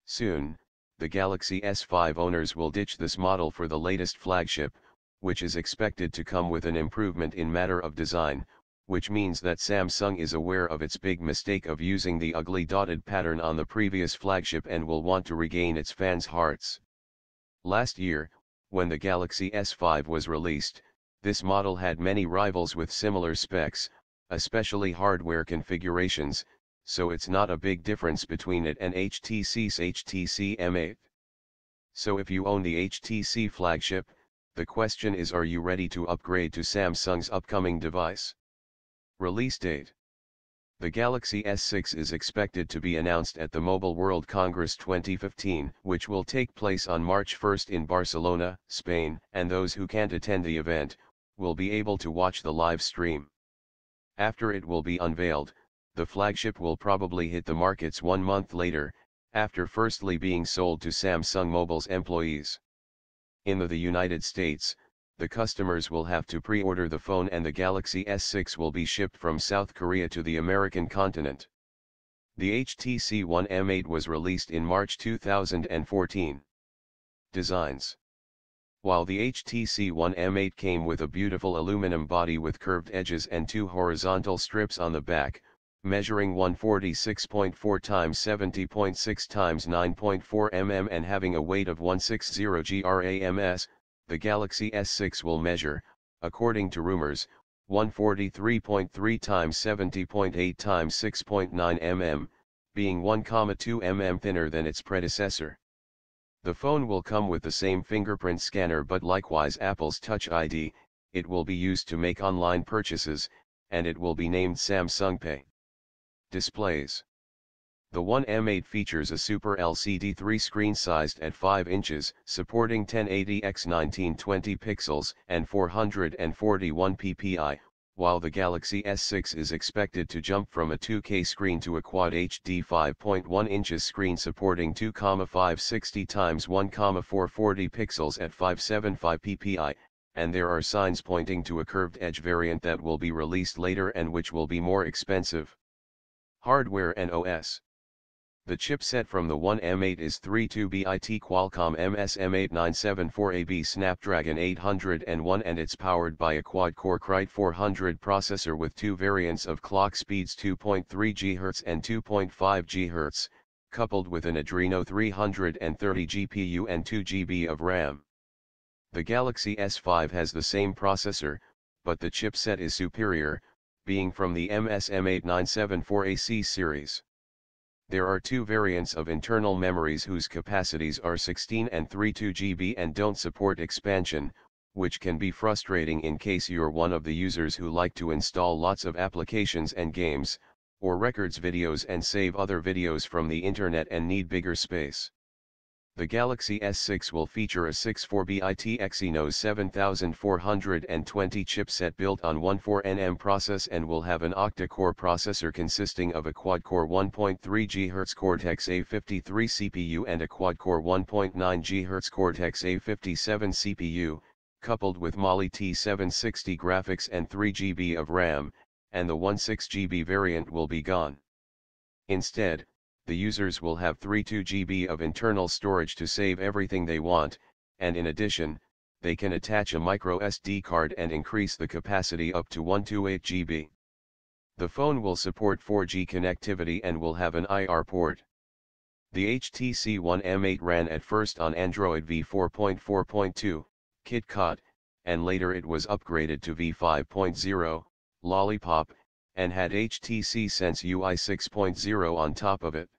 Soon, the Galaxy S5 owners will ditch this model for the latest flagship, which is expected to come with an improvement in matter of design, which means that Samsung is aware of its big mistake of using the ugly dotted pattern on the previous flagship and will want to regain its fans' hearts. Last year, when the Galaxy S5 was released, this model had many rivals with similar specs, especially hardware configurations, so it's not a big difference between it and HTC's HTC M8. So if you own the HTC flagship, the question is, are you ready to upgrade to Samsung's upcoming device? Release date. The Galaxy S6 is expected to be announced at the Mobile World Congress 2015, which will take place on March 1 in Barcelona, Spain, and those who can't attend the event will be able to watch the live stream. After it will be unveiled, the flagship will probably hit the markets 1 month later, after firstly being sold to Samsung Mobile's employees. In the United States, the customers will have to pre-order the phone and the Galaxy S6 will be shipped from South Korea to the American continent. The HTC One M8 was released in March 2014. Designs. While the HTC One M8 came with a beautiful aluminum body with curved edges and 2 horizontal strips on the back, measuring 146.4 x 70.6 x 9.4 mm and having a weight of 160 grams, the Galaxy S6 will measure, according to rumors, 143.3 x 70.8 x 6.9 mm, being 1,2 mm thinner than its predecessor. The phone will come with the same fingerprint scanner, but likewise Apple's Touch ID. It will be used to make online purchases, and it will be named Samsung Pay. Displays. The One M8 features a Super LCD 3 screen sized at 5 inches, supporting 1080 x 1920 pixels and 441 ppi, while the Galaxy S6 is expected to jump from a 2K screen to a Quad HD 5.1 inches screen supporting 2,560 x 1,440 pixels at 575 ppi, and there are signs pointing to a curved edge variant that will be released later and which will be more expensive. Hardware and OS. The chipset from the One M8 is 32-bit Qualcomm MS-M8 Snapdragon 801 and it's powered by a quad-core Krite 400 processor with 2 variants of clock speeds 2.3 GHz and 2.5 GHz, coupled with an Adreno 330 GPU and 2 GB of RAM. The Galaxy S5 has the same processor, but the chipset is superior, being from the MS-M8 974AC series. There are 2 variants of internal memories whose capacities are 16 and 32 GB and don't support expansion, which can be frustrating in case you're one of the users who like to install lots of applications and games, or records videos and save other videos from the internet and need bigger space. The Galaxy S6 will feature a 64-bit Exynos 7420 chipset built on 14nm process and will have an octa-core processor consisting of a quad-core 1.3 GHz Cortex-A53 CPU and a quad-core 1.9 GHz Cortex-A57 CPU, coupled with Mali T760 graphics and 3 GB of RAM, and the 16 GB variant will be gone. Instead, the users will have 32 GB of internal storage to save everything they want, and in addition, they can attach a micro SD card and increase the capacity up to 128 GB. The phone will support 4G connectivity and will have an IR port. The HTC One M8 ran at first on Android v4.4.2, KitKat, and later it was upgraded to v5.0, Lollipop, and had HTC Sense UI 6.0 on top of it.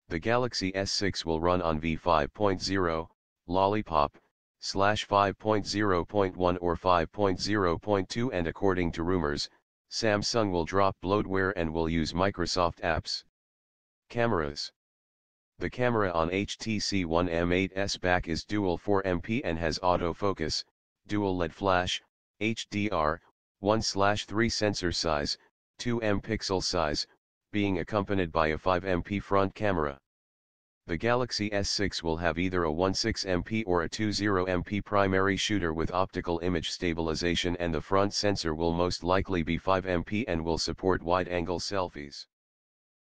The Galaxy S6 will run on v5.0, Lollipop, /5.0.1 or 5.0.2 and according to rumors, Samsung will drop bloatware and will use Microsoft apps. Cameras. The camera on HTC One M8's back is dual 4MP and has autofocus, dual LED flash, HDR, 1/3 sensor size, 2M pixel size, being accompanied by a 5MP front camera. The Galaxy S6 will have either a 16MP or a 20MP primary shooter with optical image stabilization, and the front sensor will most likely be 5MP and will support wide-angle selfies.